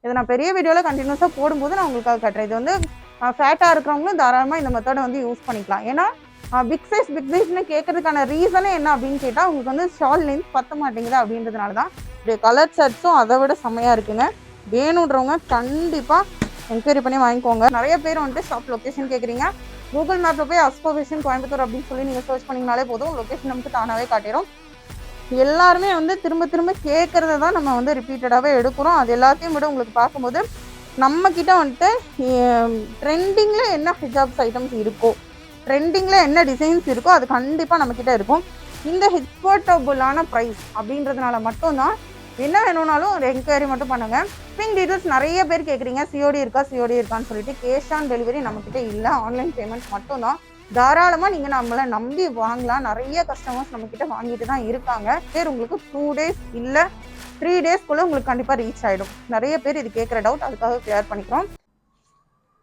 இதை நான் பெரிய வீடியோவில் கண்டினியூஸாக போடும்போது நான் உங்களுக்காக காட்டுறேன். இது வந்து ஃபேட்டாக இருக்கிறவங்களும் தாராளமாக இந்த மெத்தடை வந்து யூஸ் பண்ணிக்கலாம். ஏன்னா பிக் சைஸ்னு கேட்கறதுக்கான ரீசனே என்ன அப்படின்னு கேட்டால் உங்களுக்கு வந்து ஷால் லென்த் பத்த மாட்டேங்குது அப்படின்றதுனால தான். இப்படி கலர் ஷர்ட்ஸும் அதை விட செம்மையாக இருக்குங்க. வேணுன்றவங்க கண்டிப்பாக என்கொயரி பண்ணி வாங்கிக்கோங்க. நிறைய பேர் வந்துட்டு ஷாப் லொக்கேஷன் கேட்குறீங்க. கூகுள் மேப்பில் போய் அஸ்கோ ஃபேஷன் கோயம்புத்தூர் அப்படின்னு சொல்லி நீங்கள் சர்ச் பண்ணிங்கனாலே போதும், லொக்கேஷன் நமக்கு தானாகவே காட்டிடும். எல்லாருமே வந்து திரும்ப திரும்ப கேட்குறத தான் நம்ம வந்து ரிப்பீட்டடாகவே எடுக்கிறோம். அது எல்லாத்தையும் விட உங்களுக்கு பார்க்கும்போது நம்மக்கிட்ட வந்துட்டு ட்ரெண்டிங்கில் என்ன ஹிஜாப்ஸ் ஐட்டம்ஸ் இருக்கோ, ட்ரெண்டிங்கில் என்ன டிசைன்ஸ் இருக்கோ அது கண்டிப்பாக நம்மக்கிட்ட இருக்கும். இந்த எக்ஸ்போர்ட்டபுளான ப்ரைஸ் அப்படின்றதுனால மட்டும்தான். என்ன வேணும்னாலும் ஒரு என்கொயரி மட்டும் பண்ணுங்கள். ஷிப்பிங் டீட்டெயில்ஸ் நிறைய பேர் கேட்குறீங்க, சிஓடி இருக்கான்னு சொல்லிட்டு. கேஷ் ஆன் டெலிவரி நம்மக்கிட்ட இல்லை, ஆன்லைன் பேமெண்ட் மட்டும்தான். தாராளமாக நீங்கள் நம்மளை நம்பி வாங்கலாம். நிறைய கஸ்டமர்ஸ் நம்மக்கிட்ட வாங்கிட்டு தான் இருக்காங்க. பேர் உங்களுக்கு 2 days இல்லை 3 daysக்குள்ளே உங்களுக்கு கண்டிப்பாக ரீச் ஆகிடும். நிறைய பேர் இது கேட்குற டவுட், அதுக்காக கிளியர் பண்ணிக்கிறோம்.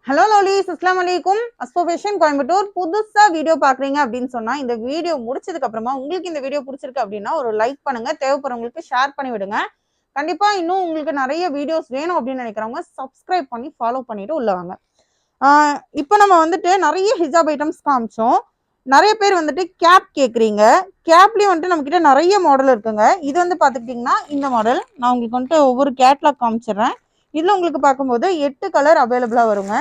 ஹலோ லோலிஸ், அஸ்ஸலாமு அலைக்கும். Asko fashion Coimbatore. புதுசாக வீடியோ பார்க்குறீங்க அப்படின்னு சொன்னால் இந்த வீடியோ முடிச்சதுக்கப்புறமா உங்களுக்கு இந்த வீடியோ பிடிச்சிருக்கு அப்படின்னா ஒரு லைக் பண்ணுங்கள், தேவைப்படுறவங்களுக்கு ஷேர் பண்ணி விடுங்க. கண்டிப்பாக இன்னும் உங்களுக்கு நிறைய வீடியோஸ் வேணும் அப்படின்னு நினைக்கிறவங்க சப்ஸ்கிரைப் பண்ணி ஃபாலோ பண்ணிவிட்டு உள்ள வாங்க. இப்போ நம்ம வந்துட்டு நிறைய ஹிஜாப் ஐட்டம்ஸ் காமிச்சோம். நிறைய பேர் வந்துட்டு கேப் கேட்குறீங்க. கேப்லேயும் வந்துட்டு நம்மக்கிட்ட நிறைய மாடல் இருக்குங்க. இது வந்து பார்த்துக்கிட்டிங்கன்னா இந்த மாடல் நான் உங்களுக்கு வந்துட்டு ஒவ்வொரு கேட்லாக் காமிச்சிடுறேன். இதில் உங்களுக்கு பார்க்கும்போது 8 கலர் அவைலபிளாக வருங்க.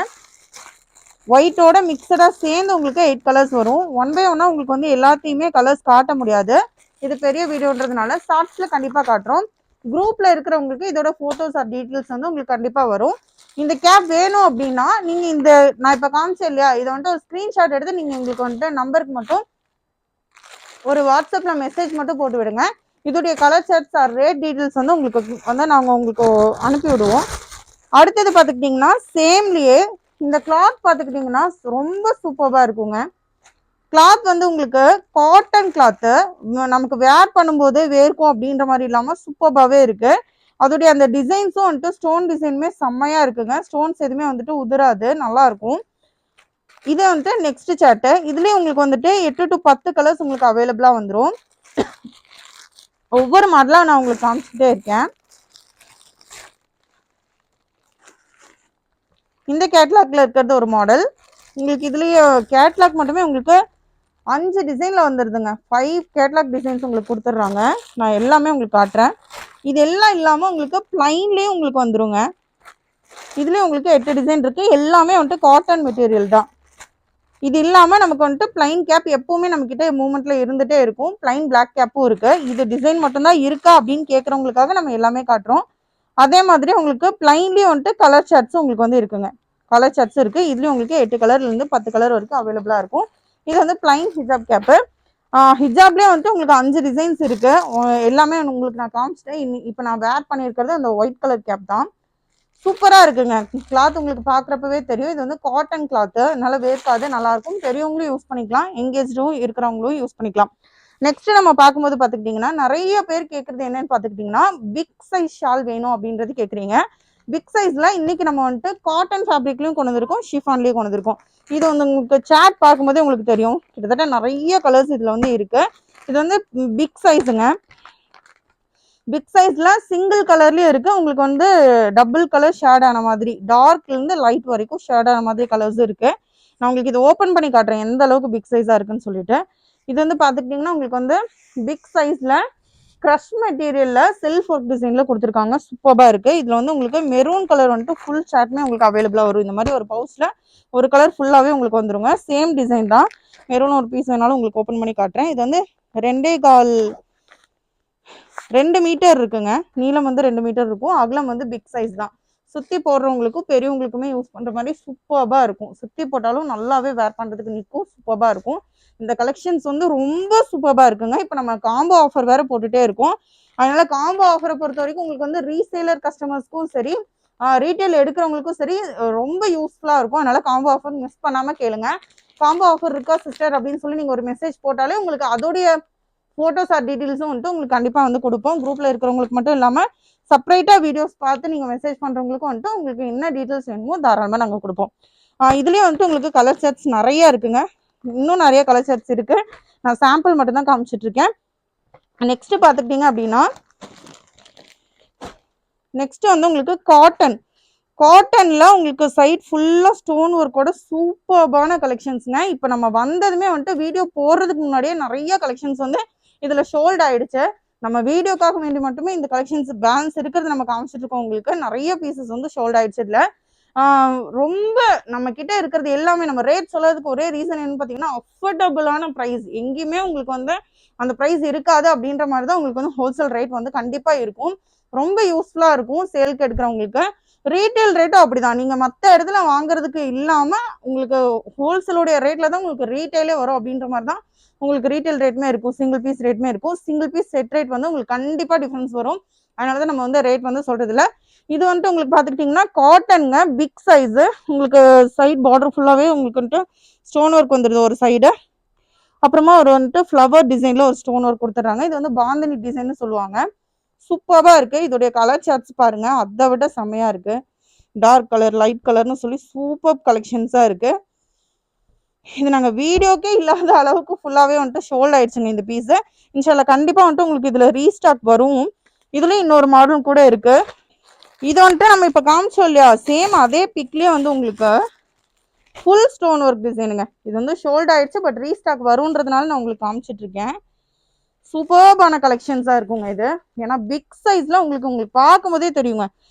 ஒயிட்டோட மிக்சடாக சேர்ந்து உங்களுக்கு 8 கலர்ஸ் வரும். 1 by 1 உங்களுக்கு வந்து எல்லாத்தையுமே கலர்ஸ் காட்ட முடியாது, இது பெரிய வீடியோன்றதுனால ஷார்ட்ஸில் கண்டிப்பாக காட்டுறோம். குரூப்பில் இருக்கிறவங்களுக்கு இதோட ஃபோட்டோஸ் ஆர் டீட்டெயில்ஸ் வந்து உங்களுக்கு கண்டிப்பாக வரும். இந்த கேப் வேணும் அப்படின்னா நீங்கள் இந்த நான் இப்போ காமிச்சேன் இல்லையா, இதை வந்துட்டு ஒரு ஸ்க்ரீன்ஷாட் எடுத்து நீங்கள் உங்களுக்கு வந்துட்டு நம்பருக்கு மட்டும் ஒரு வாட்ஸ்அப்பில் மெசேஜ் மட்டும் போட்டு விடுங்க. இதோடைய colour charts or rate details வந்து உங்களுக்கு வந்து நாங்கள் உங்களுக்கு அனுப்பி விடுவோம். அடுத்தது பார்த்துக்கிட்டிங்கன்னா சேம்லேயே இந்த கிளாத் பார்த்துக்கிட்டிங்கன்னா ரொம்ப சூப்பராக இருக்குங்க. கிளாத் வந்து உங்களுக்கு காட்டன் கிளாத்து, நமக்கு வேர் பண்ணும்போது வேர்க்கும் அப்படின்ற மாதிரி இல்லாமல் சூப்பராகவே இருக்குது. அதோடைய அந்த டிசைன்ஸும் வந்துட்டு ஸ்டோன் டிசைனுமே செம்மையாக இருக்குங்க. ஸ்டோன்ஸ் எதுவுமே வந்துட்டு உதிராது, நல்லாயிருக்கும். இது வந்துட்டு நெக்ஸ்ட் சார்ட்டு. இதுலேயே உங்களுக்கு வந்துட்டு 8 to 10 கலர்ஸ் உங்களுக்கு அவைலபிளாக வந்துடும். ஒவ்வொரு மாடலாக நான் உங்களுக்கு காமிச்சிட்டே இருக்கேன். இந்த கேட்லாக்ல இருக்கிறது ஒரு மாடல். உங்களுக்கு இதுலேயே கேட்லாக் மட்டுமே உங்களுக்கு 5 டிசைனில் வந்துடுதுங்க. 5 கேட்லாக் டிசைன்ஸ் உங்களுக்கு கொடுத்துட்றாங்க. நான் எல்லாமே உங்களுக்கு காட்டுறேன். இது எல்லாம் இல்லாமல் உங்களுக்கு பிளைன்லேயே உங்களுக்கு வந்துடுங்க. இதுலேயே உங்களுக்கு 8 டிசைன் இருக்குது. எல்லாமே வந்துட்டு காட்டன் மெட்டீரியல் தான். இது இல்லாமல் நமக்கு வந்துட்டு பிளைன் கேப் எப்போவுமே நம்மக்கிட்ட மூவ்மெண்ட்டில் இருந்துகிட்டே இருக்கும். பிளைன் பிளாக் கேப்பும் இருக்குது. இது டிசைன் மட்டும்தான் இருக்கா அப்படின்னு கேட்குறவங்களுக்காக நம்ம எல்லாமே காட்டுறோம். அதே மாதிரி உங்களுக்கு பிளைன்லேயும் வந்துட்டு கலர் சார்ட்ஸும் உங்களுக்கு வந்து இருக்குங்க. கலர் சார்ட்ஸ் இருக்குது. இதுலேயும் உங்களுக்கு 8 கலர்லேருந்து 10 கலர் வரைக்கும் அவைலபிளாக இருக்கும். இது வந்து பிளைன் ஹிஜாப் கேப்பு. ஹிஜாப்லேயே வந்துட்டு உங்களுக்கு 5 டிசைன்ஸ் இருக்குது. எல்லாமே உங்களுக்கு நான் காமிச்சிட்டேன். இப்போ நான் வேர் பண்ணியிருக்கிறது அந்த ஒயிட் கலர் கேப் தான். சூப்பராக இருக்குங்க. கிளாத் உங்களுக்கு பார்க்குறப்பவே தெரியும். இது வந்து காட்டன் கிளாத்து, அதனால வேர்க்காது, நல்லாயிருக்கும். பெரியவங்களும் யூஸ் பண்ணிக்கலாம், எங்கேஜ்டும் இருக்கிறவங்களும் யூஸ் பண்ணிக்கலாம். நெக்ஸ்ட் நம்ம பார்க்கும்போது பார்த்துக்கிட்டிங்கன்னா நிறைய பேர் கேட்குறது என்னன்னு பார்த்துக்கிட்டிங்கன்னா பிக் சைஸ் ஷால் வேணும் அப்படின்றது கேட்குறீங்க. பிக் சைஸில் இன்றைக்கி நம்ம வந்துட்டு காட்டன் ஃபேப்ரிக்லையும் கொண்டு வந்திருக்கோம், ஷிஃபான்லேயும் கொண்டு வந்திருக்கோம். இது வந்து உங்களுக்கு சாட் பார்க்கும்போதே உங்களுக்கு தெரியும், கிட்டத்தட்ட நிறைய கலர்ஸ் இதில் வந்து இருக்குது. இது வந்து பிக் சைஸுங்க. பிக் சைஸில் சிங்கிள் கலர்லேயும் இருக்குது. உங்களுக்கு வந்து டபுள் கலர் ஷேட் ஆன மாதிரி, டார்க்லேருந்து லைட் வரைக்கும் ஷேட் ஆன மாதிரி கலர்ஸும் இருக்குது. நான் உங்களுக்கு இதை ஓப்பன் பண்ணி காட்டுறேன் எந்த அளவுக்கு பிக் சைஸாக இருக்குன்னு சொல்லிட்டு. இது வந்து பார்த்துக்கிட்டிங்கன்னா உங்களுக்கு வந்து பிக் சைஸில் க்ரஷ் மெட்டீரியலில் செல்ஃப் ஒர்க் டிசைனில் கொடுத்துருக்காங்க. சூப்பராக இருக்குது. இதில் வந்து உங்களுக்கு மெரூன் கலர் வந்துட்டு ஃபுல் ஷேட்டுமே உங்களுக்கு அவைலபிளாக வரும். இந்த மாதிரி ஒரு பவுச்சில் ஒரு கலர் ஃபுல்லாகவே உங்களுக்கு வந்துருங்க. சேம் டிசைன் தான். மெரூன் ஒரு பீஸ் வேணாலும் உங்களுக்கு ஓப்பன் பண்ணி காட்டுறேன். இது வந்து 2 மீட்டர் இருக்குங்க. நீளம் வந்து 2 மீட்டர் இருக்கும். அகலம் வந்து பிக் சைஸ் தான். சுற்றி போடுறவங்களுக்கும் பெரியவங்களுக்குமே யூஸ் பண்ணுற மாதிரி சூப்பராக இருக்கும். சுற்றி போட்டாலும் நல்லாவே வேர் பண்ணுறதுக்கு நிற்கும், சூப்பராக இருக்கும். இந்த கலெக்ஷன்ஸ் வந்து ரொம்ப சூப்பராக இருக்குங்க. இப்போ நம்ம காம்போ ஆஃபர் வேறு போட்டுகிட்டே இருக்கோம். அதனால் காம்போ ஆஃபரை பொறுத்த வரைக்கும் உங்களுக்கு வந்து ரீசேலர் கஸ்டமர்ஸ்க்கும் சரி, ரீட்டைல் எடுக்கிறவங்களுக்கும் சரி ரொம்ப யூஸ்ஃபுல்லாக இருக்கும். அதனால் காம்போ ஆஃபர் மிஸ் பண்ணாமல் கேளுங்க. காம்போ ஆஃபர் இருக்கா சிஸ்டர் அப்படின்னு சொல்லி நீங்கள் ஒரு மெசேஜ் போட்டாலே உங்களுக்கு அதோடைய ஃபோட்டோஸ் ஆர் டீட்டெயில்ஸும் வந்துட்டு உங்களுக்கு கண்டிப்பாக வந்து கொடுப்போம். குரூப்பில் இருக்கிறவங்களுக்கு மட்டும் இல்லாமல் செப்பரேட்டாக வீடியோஸ் பார்த்து நீங்கள் மெசேஜ் பண்ணுறவங்களுக்கும் வந்துட்டு உங்களுக்கு என்ன டீட்டெயில்ஸ் வேணுமோ தாராளமாக நாங்கள் கொடுப்போம். இதுலேயே வந்துட்டு உங்களுக்கு கலர் செட்ஸ் நிறைய இருக்குங்க. இன்னும் நிறைய கலர் செட்ஸ் இருக்குது. நான் சாம்பிள் மட்டும்தான் காமிச்சிட்ருக்கேன். நெக்ஸ்ட்டு பார்த்துக்கிட்டிங்க அப்படின்னா நெக்ஸ்ட்டு வந்து உங்களுக்கு காட்டன் காட்டன்ல உங்களுக்கு சைட் ஃபுல்லா ஸ்டோன் ஒர்க்கோட சூப்பர்பான கலெக்ஷன்ஸ்ங்க. இப்போ நம்ம வந்ததுமே வந்துட்டு வீடியோ போடுறதுக்கு முன்னாடியே நிறைய கலெக்ஷன்ஸ் வந்து இதுல ஷோல்ட் ஆயிடுச்சு. நம்ம வீடியோக்காக வேண்டி மட்டுமே இந்த கலெக்ஷன்ஸ் பேலன்ஸ் இருக்கிறது நம்ம காமிச்சிட்டு இருக்கோம். உங்களுக்கு நிறைய பீசஸ் வந்து ஷோல்ட் ஆயிடுச்சு. இதுல ரொம்ப நம்ம கிட்ட இருக்கிறது எல்லாமே நம்ம ரேட் சொல்றதுக்கு ஒரே ரீசன் என்னன்னு பாத்தீங்கன்னா அஃபோர்டபுளான பிரைஸ். எங்கேயுமே உங்களுக்கு வந்து அந்த பிரைஸ் இருக்காது அப்படின்ற மாதிரி தான் உங்களுக்கு வந்து ஹோல்சேல் ரேட் வந்து கண்டிப்பா இருக்கும். ரொம்ப யூஸ்ஃபுல்லா இருக்கும் சேலுக்கு எடுக்கிறவங்களுக்கு. ரீட்டைல் ரேட்டும் அப்படிதான். நீங்க மற்ற இடத்துல வாங்குறதுக்கு இல்லாம உங்களுக்கு ஹோல்சேலோடைய ரேட்ல தான் உங்களுக்கு ரீட்டைலே வரும் அப்படின்ற மாதிரி தான் உங்களுக்கு ரீட்டைல் ரேட்மே இருக்கும். சிங்கிள் பீஸ் ரேட்மே இருக்கும். சிங்கிள் பீஸ் செட் ரேட் வந்து உங்களுக்கு கண்டிப்பா டிஃபரன்ஸ் வரும். அதனாலதான் நம்ம வந்து ரேட் வந்து சொல்றது இல்லை. இது வந்துட்டு உங்களுக்கு பாத்துக்கிட்டீங்கன்னா காட்டனுங்க, பிக் சைஸ். உங்களுக்கு சைட் பார்டர் ஃபுல்லாவே உங்களுக்கு வந்துட்டு ஸ்டோன் ஒர்க் வந்துடுது ஒரு சைடு. அப்புறமா ஒரு வந்துட்டு ஃப்ளவர் டிசைன்ல ஒரு ஸ்டோன் ஒர்க் கொடுத்துட்றாங்க. இது வந்து பாந்தினி டிசைன்னு சொல்லுவாங்க. சூப்பரா இருக்கு. இதோடைய கலர் சார்ட்ஸ் பாருங்க, அதை விட செம்மையா இருக்கு. டார்க் கலர், லைட் கலர்னு சொல்லி சூப்பர் கலெக்ஷன்ஸா இருக்கு. இது நாங்க வீடியோக்கே இல்லாத அளவுக்கு ஃபுல்லாவே வந்துட்டு ஷோல்ட் ஆயிடுச்சுங்க இந்த பீஸ். இன்ஷால்லா கண்டிப்பா வந்துட்டு உங்களுக்கு இதுல ரீஸ்டாக் வரும். இதுலயும் இன்னொரு மாடலும் கூட இருக்கு. இது வந்துட்டு நம்ம இப்ப காமிச்சோம் இல்லையா, சேம் அதே பிக்லயே வந்து உங்களுக்கு ஃபுல் ஸ்டோன் ஒர்க் டிசைனுங்க. இது வந்து ஷோல்ட் ஆயிடுச்சு, பட் ரீஸ்டாக் வரும்ன்றதுனால நான் உங்களுக்கு காமிச்சிட்டு இருக்கேன். சூப்பர்பான கலெக்ஷன்ஸா இருக்குங்க இது. ஏன்னா பிக் சைஸ்ல உங்களுக்கு பார்க்கும்போதே தெரியுங்க,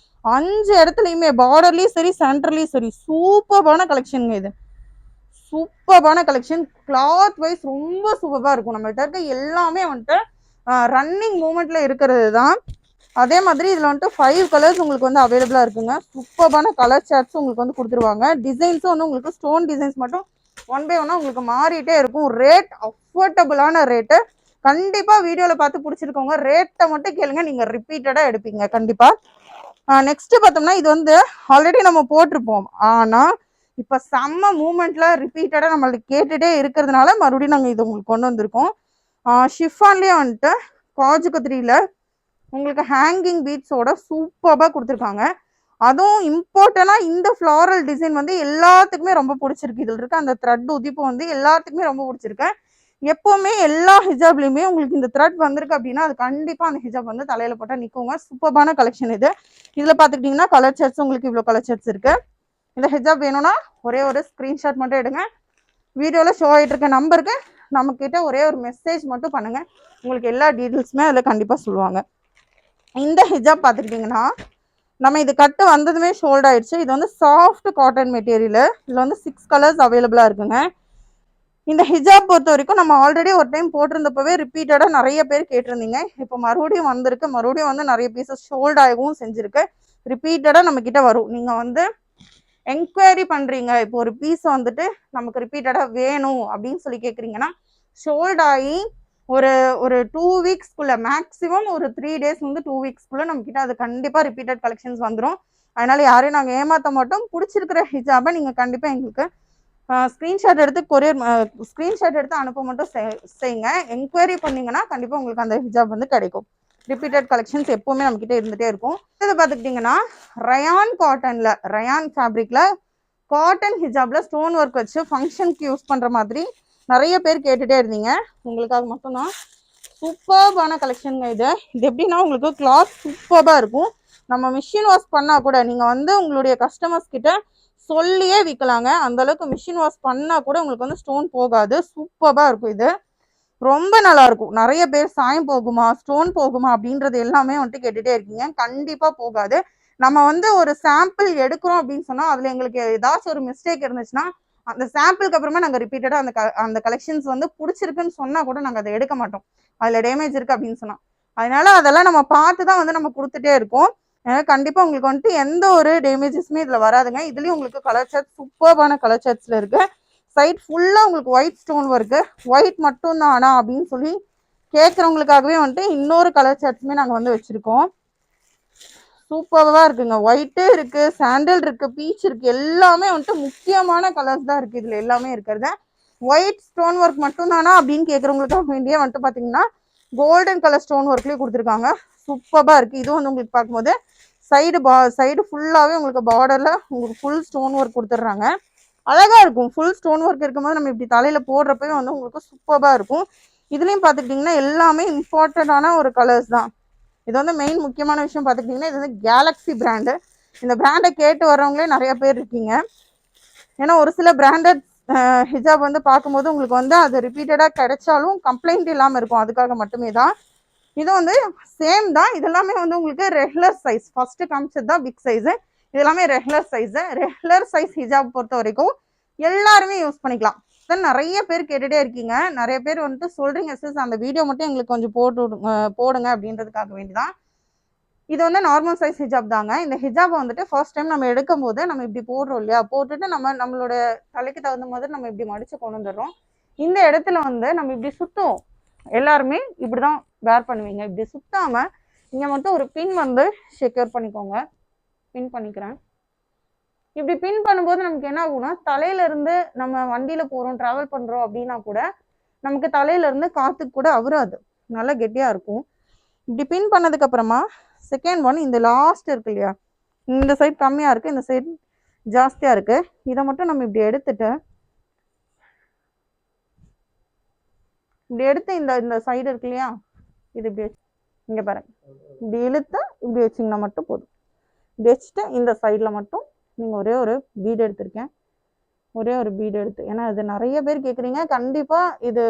5 இடத்துலயுமே பார்டர்லயும் சரி சென்டர்லயும் சரி சூப்பர்பான கலெக்ஷனுங்க இது. சூப்பர்பான கலெக்ஷன். கிளாத் வைஸ் ரொம்ப சூப்பரா இருக்கும். நம்மள்ட்ட இருக்க எல்லாமே வந்துட்டு ரன்னிங் மூமெண்ட்ல இருக்கிறது தான். அதே மாதிரி இதுல வந்துட்டு 5 கலர்ஸ் உங்களுக்கு வந்து அவைலபிளா இருக்குங்க. சூப்பர்பான கலர் சார்ட்ஸ் உங்களுக்கு வந்து கொடுத்துருவாங்க. டிசைன்ஸும் வந்து உங்களுக்கு ஸ்டோன் டிசைன்ஸ் மட்டும் 1 by 1 உங்களுக்கு மாறிட்டே இருக்கும். ரேட் அஃபோர்டபுளான ரேட்டு. கண்டிப்பா வீடியோல பார்த்து பிடிச்சிருக்கோங்க. ரேட்டை மட்டும் கேளுங்க, நீங்க ரிப்பீட்டடா எடுப்பீங்க கண்டிப்பா. நெக்ஸ்ட் பார்த்தோம்னா இது வந்து ஆல்ரெடி நம்ம போட்டிருப்போம். ஆனா இப்ப செம்ம மூமெண்ட்ல ரிப்பீட்டடா நம்மளுக்கு கேட்டுட்டே இருக்கிறதுனால மறுபடியும் நாங்க இது உங்களுக்கு கொண்டு வந்திருக்கோம். ஷிஃபான்லயே வந்துட்டு காஜு கத்திரியில உங்களுக்கு ஹேங்கிங் பீட்ஸோட சூப்பராக கொடுத்துருக்காங்க. அதுவும் இம்பார்ட்டனா இந்த ஃப்ளாரல் டிசைன் வந்து எல்லாத்துக்குமே ரொம்ப பிடிச்சிருக்கு. இதில் இருக்க அந்த த்ரெட் உதிப்பு வந்து எல்லாத்துக்குமே ரொம்ப பிடிச்சிருக்கு. எப்பவுமே எல்லா ஹிஜாப்லயுமே உங்களுக்கு இந்த த்ரெட் வந்திருக்கு அப்படின்னா அது கண்டிப்பா அந்த ஹிஜாப் வந்து தலையில போட்டா நிற்குங்க. சூப்பரான கலெக்ஷன் இது. இதுல பாத்துக்கிட்டீங்கன்னா கலர் சார்ட்ஸ் உங்களுக்கு இவ்வளவு கலர் சார்ட்ஸ் இருக்கு. இந்த ஹிஜாப் வேணும்னா ஒரே ஒரு ஸ்கிரீன்ஷாட் மட்டும் எடுங்க. வீடியோல ஷோ ஆயிட்டு இருக்க நம்பருக்கு நம்ம கிட்ட ஒரே ஒரு மெசேஜ் மட்டும் பண்ணுங்க. உங்களுக்கு எல்லா டீட்டெயில்ஸுமே அதுல கண்டிப்பா சொல்லுவாங்க. இந்த ஹிஜாப் பாத்துக்கிட்டீங்கன்னா நம்ம இது கட்டு வந்ததுமே ஷோல்ட் ஆயிடுச்சு. இது வந்து சாஃப்ட் காட்டன் மெட்டீரியல். இதுல வந்து 6 கலர்ஸ் அவைலபிளா இருக்குங்க. இந்த ஹிஜாப் பொறுத்த வரைக்கும் நம்ம ஆல்ரெடி ஒரு டைம் போட்டிருந்தப்பவே ரிப்பீட்டடா நிறைய பேர் கேட்டிருந்தீங்க. இப்போ மறுபடியும் வந்திருக்கு. மறுபடியும் வந்து நிறைய பீசஸ் ஷோல்ட் ஆகவும் செஞ்சிருக்கு. ரிப்பீட்டடா நம்ம கிட்ட வரும். நீங்க வந்து என்கொயரி பண்றீங்க, இப்போ ஒரு பீஸ் வந்துட்டு நமக்கு ரிப்பீட்டடா வேணும் அப்படின்னு சொல்லி கேக்குறீங்கன்னா ஷோல்ட் ஆகி ஒரு 2 வீக்ஸ்க்குள்ள, மேக்ஸிமம் ஒரு 3 days வந்து 2 வீக்ஸ்க்குள்ள நம்ம கிட்ட அது கண்டிப்பா ரிப்பீட்டட் கலெக்ஷன்ஸ் வந்துடும். அதனால யாரையும் நாங்க ஏமாத்த மாட்டோம். பிடிச்சிருக்கிற ஹிஜாபை நீங்க கண்டிப்பா எங்களுக்கு ஸ்கிரீன்ஷாட் எடுத்து ஸ்கிரீன்ஷாட் எடுத்து அனுப்ப மட்டும் செய்யுங்க. என்கொயரி பண்ணீங்கன்னா கண்டிப்பா உங்களுக்கு அந்த ஹிஜாப் வந்து கிடைக்கும். ரிப்பீட்டட் கலெக்ஷன்ஸ் எப்பவுமே நம்ம கிட்ட இருந்துட்டே இருக்கும். இது பாத்துக்கிட்டீங்கன்னா ரயான் காட்டன்ல, ரயான் ஃபேப்ரிக்ல காட்டன் ஹிஜாப்ல ஸ்டோன் ஒர்க் வச்சு ஃபங்க்ஷனுக்கு யூஸ் பண்ற மாதிரி நிறைய பேர் கேட்டுட்டே இருந்தீங்க. உங்களுக்காக மட்டும்தான் சூப்பர்பான கலெக்ஷனுங்க இது. இது எப்படின்னா உங்களுக்கு கிளாத் சூப்பராக இருக்கும். நம்ம மிஷின் வாஷ் பண்ணா கூட நீங்க வந்து உங்களுடைய கஸ்டமர்ஸ் கிட்ட சொல்லியே விற்கலாங்க. அந்த அளவுக்கு மிஷின் வாஷ் பண்ணா கூட உங்களுக்கு வந்து ஸ்டோன் போகாது. சூப்பராக இருக்கும். இது ரொம்ப நல்லா இருக்கும். நிறைய பேர் சாயம் போகுமா, ஸ்டோன் போகுமா அப்படின்றது எல்லாமே வந்துட்டு கேட்டுட்டே இருக்கீங்க. கண்டிப்பா போகாது. நம்ம வந்து ஒரு சாம்பிள் எடுக்கிறோம் அப்படின்னு சொன்னா அதுல எங்களுக்கு ஏதாச்சும் ஒரு மிஸ்டேக் இருந்துச்சுன்னா அந்த சாம்பிளுக்கு அப்புறமா நாங்க ரிப்பீட்டடா அந்த கலெக்ஷன்ஸ் வந்து பிடிச்சிருக்குன்னு சொன்னா கூட நாங்க அதை எடுக்க மாட்டோம், அதுல டேமேஜ் இருக்கு அப்படின்னு சொன்னா. அதனால அதெல்லாம் நம்ம பார்த்துதான் வந்து நம்ம கொடுத்துட்டே இருக்கோம். கண்டிப்பா உங்களுக்கு வந்துட்டு எந்த ஒரு டேமேஜஸுமே இதுல வராதுங்க. இதுலயும் உங்களுக்கு கலர் சார்ட் சூப்பர்பான கலர் சார்ட்ஸ்ல இருக்கு. சைட் ஃபுல்லா உங்களுக்கு ஒயிட் ஸ்டோன் ஒர்க்கு. ஒயிட் மட்டும் தானா அப்படின்னு சொல்லி கேட்கறவங்களுக்காகவே வந்துட்டு இன்னொரு கலர் சார்ட்ஸுமே நாங்க வந்து வச்சிருக்கோம். சூப்பராக இருக்குங்க. ஒயிட்டு இருக்கு, சாண்டல் இருக்கு, பீச் இருக்கு, எல்லாமே வந்துட்டு முக்கியமான கலர்ஸ் தான் இருக்கு இதுல எல்லாமே இருக்கிறது. ஒயிட் ஸ்டோன் ஒர்க் மட்டும் தானா அப்படின்னு கேட்கறவங்களுக்காக வேண்டிய வந்துட்டு பாத்தீங்கன்னா கோல்டன் கலர் ஸ்டோன் ஒர்க்லயே கொடுத்துருக்காங்க. சூப்பராக இருக்கு. இதுவும் வந்து உங்களுக்கு பார்க்கும்போது சைடு ஃபுல்லாவே உங்களுக்கு பார்டர்ல உங்களுக்கு ஃபுல் ஸ்டோன் ஒர்க் கொடுத்துட்றாங்க. அழகா இருக்கும். ஃபுல் ஸ்டோன் ஒர்க் இருக்கும்போது நம்ம இப்படி தலையில போடுறப்பவே வந்து உங்களுக்கு சூப்பராக இருக்கும். இதுலயும் பாத்துக்கிட்டீங்கன்னா எல்லாமே இம்பார்ட்டன்டான ஒரு கலர்ஸ் தான். இது வந்து மெயின் முக்கியமான விஷயம் பார்த்துக்கிட்டிங்கன்னா இது வந்து கேலக்ஸி பிராண்டு. இந்த பிராண்டை கேட்டு வர்றவங்களே நிறைய பேர் இருக்கீங்க. ஏன்னா ஒரு சில பிராண்டட் ஹிஜாப் வந்து பார்க்கும்போது உங்களுக்கு வந்து அது ரிப்பீட்டடாக கிடைச்சாலும் கம்ப்ளைண்ட் இல்லாமல் இருக்கும். அதுக்காக மட்டுமே தான். இது வந்து சேம் தான். இதெல்லாமே வந்து உங்களுக்கு ரெகுலர் சைஸ். ஃபர்ஸ்ட் காமிச்சது தான் பிக் சைஸு. இதெல்லாமே ரெகுலர் சைஸு. ரெகுலர் சைஸ் ஹிஜாப் பொறுத்த வரைக்கும் எல்லாருமே யூஸ் பண்ணிக்கலாம். தென் நிறைய பேர் கேட்டுகிட்டே இருக்கீங்க. நிறைய பேர் வந்துட்டு சொல்கிறீங்க சிஸ் அந்த வீடியோ மட்டும் எங்களுக்கு கொஞ்சம் போடுங்க அப்படின்றதுக்காக வேண்டி தான். இது வந்து நார்மல் சைஸ் ஹிஜாப் தாங்க. இந்த ஹிஜாப் வந்துட்டு ஃபர்ஸ்ட் டைம் நம்ம எடுக்கும் போது நம்ம இப்படி போடுறோம் இல்லையா, போட்டுட்டு நம்மளோட தலைக்கு தகுந்த மாதிரி நம்ம இப்படி மடிச்சு கொண்டு வந்துடுறோம். இந்த இடத்துல வந்து நம்ம இப்படி சுத்துவோம். எல்லாருமே இப்படிதான் வேர் பண்ணுவீங்க. இப்படி சுத்தாம இங்க மட்டும் ஒரு பின் வந்து செக்யூர் பண்ணிக்கோங்க. பின் பண்ணிக்கிறேன். இப்படி பின் பண்ணும்போது நமக்கு என்ன ஆகும்னா, தலையில இருந்து நம்ம வண்டியில போறோம், டிராவல் பண்றோம் அப்படின்னா கூட நமக்கு தலையில இருந்து காத்துக்கு கூட அவராது. நல்லா கெட்டியா இருக்கும். இப்படி பின் பண்ணதுக்கு அப்புறமா செகண்ட் ஒன் இந்த லாஸ்ட் இருக்கு இல்லையா, இந்த சைட் கம்மியா இருக்கு, இந்த சைட் ஜாஸ்தியா இருக்கு. இதை மட்டும் நம்ம இப்படி எடுத்துட்டு இப்படி எடுத்து இந்த சைடு இருக்கு இல்லையா, இது இப்படி இங்க பாருங்க, இப்படி இழுத்து இப்படி வச்சிங்கன்னா மட்டும் போதும். இப்படி வச்சுட்டு இந்த சைட்ல மட்டும் நீங்க ஒரே ஒரு பீடு எடுத்திருக்கேன். ஒரே ஒரு பீடு எடுத்து, ஏன்னா இது நிறைய பேர் கேட்குறீங்க. கண்டிப்பா இது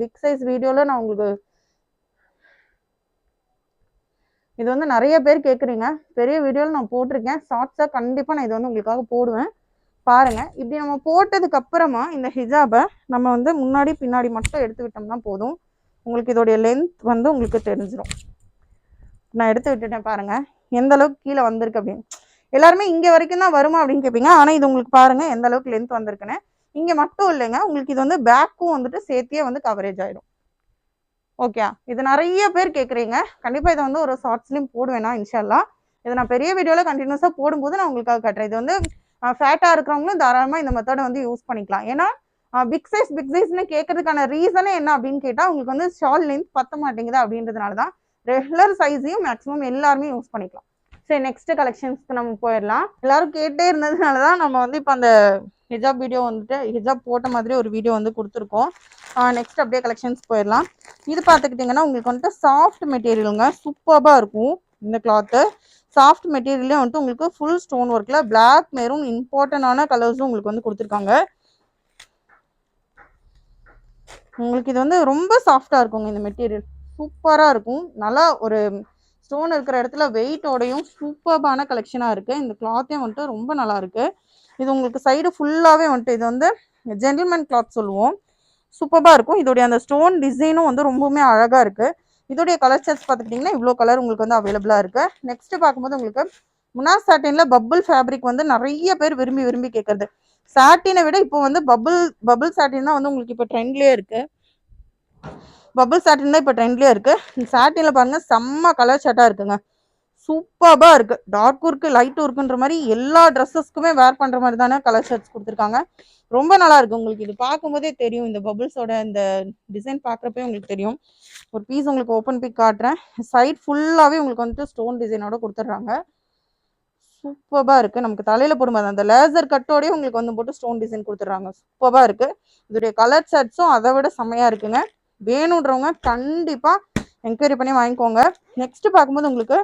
பிக் சைஸ் வீடியோல நான் உங்களுக்கு இது வந்து நிறைய பேர் கேட்குறீங்க. பெரிய வீடியோவில் நான் போட்டிருக்கேன். ஷார்ட்ஸாக கண்டிப்பாக நான் இது வந்து உங்களுக்காக போடுவேன். பாருங்கள். இப்படி நம்ம போட்டதுக்கு அப்புறமா இந்த ஹிஜாபை நம்ம வந்து முன்னாடி பின்னாடி மட்டும் எடுத்து விட்டோம்னா போதும். உங்களுக்கு இதோடைய லென்த் வந்து உங்களுக்கு தெரிஞ்சிடும். நான் எடுத்து விட்டுட்டேன் பாருங்கள் எந்த அளவுக்கு கீழே வந்திருக்கு அப்படின்னு. எல்லாருமே இங்கே வரைக்கும் தான் வருமா அப்படின்னு கேட்பீங்க. ஆனால் இது உங்களுக்கு பாருங்கள் எந்த அளவுக்கு லென்த் வந்திருக்குன்னு. இங்கே மட்டும் இல்லைங்க, உங்களுக்கு இது வந்து பேக்கும் வந்துட்டு சேர்த்தியே வந்து கவரேஜ் ஆகிடும். ஓகே, இது நிறைய பேர் கேட்குறீங்க. கண்டிப்பாக இதை வந்து ஒரு ஷார்ட்ஸ்லையும் போடுவேன்னா இன்ஷால்லா. இதை நான் பெரிய வீடியோவில் கண்டினியூஸாக போடும்போது நான் உங்களுக்காக கட்டுறேன். இது வந்து ஃபேட்டாக இருக்கிறவங்களும் தாராளமாக இந்த மெத்தடை வந்து யூஸ் பண்ணிக்கலாம். ஏன்னா பிக் சைஸ்னு கேட்கறதுக்கான ரீசனே என்ன அப்படின்னு கேட்டால் உங்களுக்கு வந்து ஷால் லென்த் பத்த மாட்டேங்குது அப்படின்றதுனால தான். ரெகுலர் சைஸையும் மேக்ஸிமம் எல்லாருமே யூஸ் பண்ணிக்கலாம். சரி, நெக்ஸ்ட் கலெக்ஷன்ஸ்க்கு நம்ம போயிடலாம். எல்லாரும் கேட்டே இருந்ததுனால தான் நம்ம வந்து இப்போ அந்த ஹிஜாப் வீடியோ வந்துட்டு ஹிஜாப் போட்ட மாதிரி ஒரு வீடியோ வந்து கொடுத்துருக்கோம். நெக்ஸ்ட் அப்படியே கலெக்ஷன்ஸ் போயிடலாம். இது பார்த்துக்கிட்டிங்கன்னா உங்களுக்கு வந்துட்டு சாஃப்ட் மெட்டீரியலுங்க, சூப்பராக இருக்கும் இந்த கிளாத்து. சாஃப்ட் மெட்டீரியல்லே வந்துட்டு உங்களுக்கு ஃபுல் ஸ்டோன் ஒர்க்கில் பிளாக் மெரூன் இம்பார்ட்டண்டான கலர்ஸும் உங்களுக்கு வந்து கொடுத்துருக்காங்க. உங்களுக்கு இது வந்து ரொம்ப சாஃப்டாக இருக்குங்க. இந்த மெட்டீரியல் சூப்பராக இருக்கும். நல்லா ஒரு ஸ்டோன் இருக்கிற இடத்துல வெயிட்டோடையும் சூப்பரான கலெக்ஷனாக இருக்குது. இந்த கிளாத்தையும் வந்துட்டு ரொம்ப நல்லா இருக்குது. இது உங்களுக்கு சைடு ஃபுல்லாகவே வந்துட்டு இது வந்து ஜென்டில்மேன் கிளாத் சொல்லுவோம். சூப்பராக இருக்கும். இதோடைய அந்த ஸ்டோன் டிசைனும் வந்து ரொம்பவுமே அழகாக இருக்குது. இதோடைய கலர் சார்ட்ஸ் பார்த்துக்கிட்டிங்கன்னா இவ்வளோ கலர் உங்களுக்கு வந்து அவைலபிளாக இருக்குது. நெக்ஸ்ட் பார்க்கும்போது உங்களுக்கு முனாஸ் சாட்டினில் பபுள் ஃபேப்ரிக் வந்து நிறைய பேர் விரும்பி கேட்குறது. சாட்டினை விட இப்போ வந்து பபுள் சாட்டின் தான் வந்து உங்களுக்கு இப்போ ட்ரெண்ட்லேயே இருக்குது. பபுள் சாட்டின் தான் இப்போ ட்ரெண்ட்லேயே இருக்குது. சாட்டினில் பாருங்கள் செம்ம கலர் ஷர்ட்டாக இருக்குங்க. சூப்பராக இருக்குது. டார்க்கும் இருக்குது லைட்டும் இருக்குன்ற மாதிரி எல்லா ட்ரெஸ்ஸஸ்க்குமே வேர் பண்ணுற மாதிரி தானே கலர் ஷர்ட்ஸ் கொடுத்துருக்காங்க. ரொம்ப நல்லா இருக்குது. உங்களுக்கு இது பார்க்கும்போதே தெரியும். இந்த பபுள்ஸோட இந்த டிசைன் பார்க்குறப்பே உங்களுக்கு தெரியும். ஒரு பீஸ் உங்களுக்கு ஓப்பன் பிக் காட்டுறேன். சைட் ஃபுல்லாகவே உங்களுக்கு வந்துட்டு ஸ்டோன் டிசைனோட கொடுத்துட்றாங்க. சூப்பராக இருக்குது. நமக்கு தலையில் போடும்போது அந்த லேசர் கட்டோடய உங்களுக்கு வந்து போட்டு ஸ்டோன் டிசைன் கொடுத்துட்றாங்க. சூப்பராக இருக்குது. இதோடைய கலர் ஷர்ட்ஸும் அதை விட செம்மையாக இருக்குங்க. வேணுன்றவங்க கண்டிப்பாக என்கொயரி பண்ணி வாங்கிக்கோங்க. நெக்ஸ்ட் பார்க்கும்போது உங்களுக்கு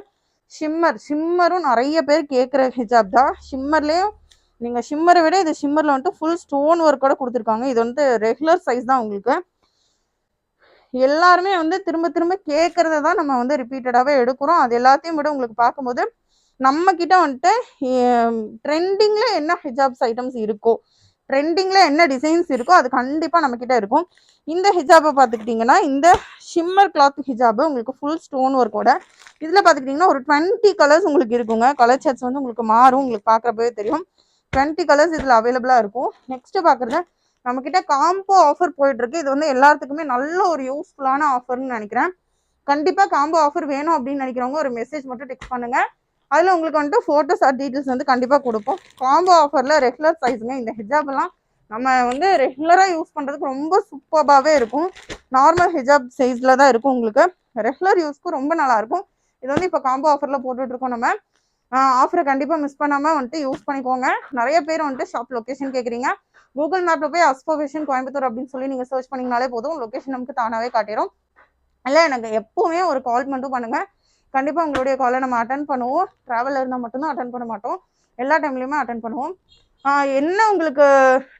ஷிம்மரும் நிறைய பேர் கேட்குற ஹிஜாப் தான். ஷிம்மர்லேயும் நீங்கள் ஷிம்மரை விட இது ஷிம்மரில் வந்துட்டு ஃபுல் ஸ்டோன் ஒர்க்கோட கொடுத்துருக்காங்க. இது வந்து ரெகுலர் சைஸ் தான். உங்களுக்கு எல்லாருமே வந்து திரும்ப கேட்குறத தான் நம்ம வந்து ரிப்பீட்டடாகவே எடுக்கிறோம். அது எல்லாத்தையும் விட உங்களுக்கு பார்க்கும்போது நம்ம கிட்ட வந்துட்டு ட்ரெண்டிங்கில் என்ன ஹிஜாப்ஸ் ஐட்டம்ஸ் இருக்கோ, ட்ரெண்டிங்கில் என்ன டிசைன்ஸ் இருக்கோ அது கண்டிப்பாக நம்மக்கிட்ட இருக்கும். இந்த ஹிஜாபை பார்த்துக்கிட்டிங்கன்னா இந்த ஷிம்மர் கிளாத் ஹிஜாபு உங்களுக்கு ஃபுல் ஸ்டோன் ஒர்க்கோட இதில் பார்த்துக்கிட்டிங்கன்னா ஒரு 20 கலர்ஸ் உங்களுக்கு இருக்குங்க. கலர் சார்ட்ஸ் வந்து உங்களுக்கு மாறும். உங்களுக்கு பார்க்குறப்பவே தெரியும். 20 கலர்ஸ் இதில் அவைலபிளாக இருக்கும். நெக்ஸ்ட்டு பார்க்குறது நம்மக்கிட்ட காம்போ ஆஃபர் போயிட்டுருக்கு. இது வந்து எல்லாத்துக்குமே நல்ல ஒரு யூஸ்ஃபுல்லான ஆஃபர்னு நினைக்கிறேன். கண்டிப்பாக காம்போ ஆஃபர் வேணும் அப்படின்னு நினைக்கிறவங்க ஒரு மெசேஜ் மட்டும் டெக்ஸ்ட் பண்ணுங்கள். அதில் உங்களுக்கு வந்துட்டு ஃபோட்டோஸ் ஆர் டீட்டெயில்ஸ் வந்து கண்டிப்பாக கொடுப்போம். காம்போ ஆஃபரில் ரெகுலர் சைஸுங்க. இந்த ஹிஜாப்லாம் நம்ம வந்து ரெகுலராக யூஸ் பண்ணுறதுக்கு ரொம்ப சூப்பராகவே இருக்கும். நார்மல் ஹிஜாப் சைஸில் தான் இருக்கும். உங்களுக்கு ரெகுலர் யூஸ்க்கு ரொம்ப நல்லாயிருக்கும். இது வந்து இப்போ காம்போ ஆஃபரில் போட்டுட்ருக்கோம். நம்ம ஆஃபரை கண்டிப்பாக மிஸ் பண்ணாமல் வந்துட்டு யூஸ் பண்ணிக்கோங்க. நிறைய பேர் வந்துட்டு ஷாப் லொக்கேஷன் கேட்குறீங்க. கூகுள் மேப்பில் போய் அஸ்போ ஃபேஷன் கோயம்புத்தூர் அப்படின்னு சொல்லி நீங்கள் சர்ச் பண்ணிங்கனாலே போதும். லொக்கேஷன் நமக்கு தானாகவே காட்டிடும். இல்லை எனக்கு எப்போவுமே ஒரு கால் மட்டும் பண்ணுங்கள். கண்டிப்பாக உங்களுடைய காலை நம்ம அட்டன் பண்ணுவோம். ட்ராவலில் இருந்தால் மட்டும்தான் அட்டன் பண்ண மாட்டோம், எல்லா டைம்லையுமே அட்டன் பண்ணுவோம். என்ன உங்களுக்கு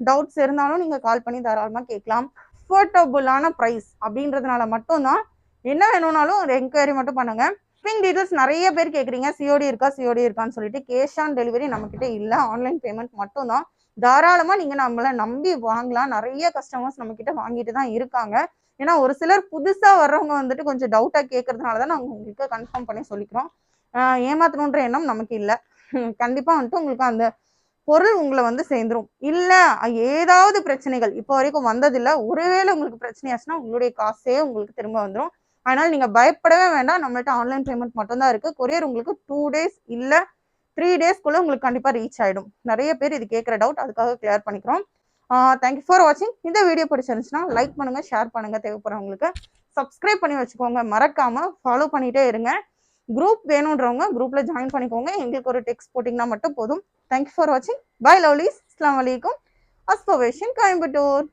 டவுட்ஸ் இருந்தாலும் நீங்கள் கால் பண்ணி தாராளமாக கேட்கலாம். அஃபோர்டபுளான ப்ரைஸ் அப்படின்றதுனால மட்டும்தான் என்ன வேணும்னாலும் ஒரு என்கொயரி மட்டும் பண்ணுங்க. ஷிப்பிங் டீட்டெயில்ஸ் நிறைய பேர் கேட்குறீங்க, சிஓடி இருக்கான்னு சொல்லிட்டு. கேஷ் ஆன் டெலிவரி நம்மக்கிட்ட இல்லை, ஆன்லைன் பேமெண்ட் மட்டும்தான். தாராளமாக நீங்கள் நம்மளை நம்பி வாங்கலாம். நிறைய கஸ்டமர்ஸ் நம்மக்கிட்ட வாங்கிட்டு தான் இருக்காங்க. ஏன்னா ஒரு சிலர் புதுசாக வர்றவங்க வந்துட்டு கொஞ்சம் டவுட்டாக கேட்கறதுனால தான் நாங்கள் உங்களுக்கு கன்ஃபார்ம் பண்ணி சொல்லிக்கிறோம். ஏமாத்தணுன்ற எண்ணம் நமக்கு இல்லை. கண்டிப்பாக வந்துட்டு உங்களுக்கு அந்த பொருள் உங்களை வந்து சேர்ந்துரும். இல்லை ஏதாவது பிரச்சனைகள் இப்போ வரைக்கும் வந்ததில்லை, ஒருவேளை உங்களுக்கு பிரச்சனையாச்சுன்னா உங்களுடைய காசே உங்களுக்கு திரும்ப வந்துடும். அதனால் நீங்கள் பயப்படவே வேண்டாம். நம்மள்ட்ட ஆன்லைன் பேமெண்ட் மட்டும்தான் இருக்குது. கொரியர் உங்களுக்கு 2 days இல்லை 3 daysக்குள்ளே உங்களுக்கு கண்டிப்பாக ரீச் ஆகிடும். நிறைய பேர் இது கேட்குற டவுட், அதுக்காக கிளியர் பண்ணிக்கிறோம். தேங்க்யூ ஃபார் வாட்சிங். இந்த வீடியோ பிடிச்சிருந்துச்சுன்னா லைக் பண்ணுங்கள், ஷேர் பண்ணுங்கள். தேவைப்படுறவங்களுக்கு சப்ஸ்கிரைப் பண்ணி வச்சுக்கோங்க. மறக்காமல் ஃபாலோ பண்ணிகிட்டே இருங்க. குரூப் வேணுன்றவங்க குரூப்பில் ஜாயின் பண்ணிக்கோங்க. எங்களுக்கு ஒரு டெக்ஸ்ட் போட்டிங்கன்னா மட்டும் போதும். தேங்க்யூ ஃபார் வாட்சிங். Bye lovelies. அஸ்ஸலாமு அலைக்கும். அஸ்போவேஷன் கோயம்புத்தூர்.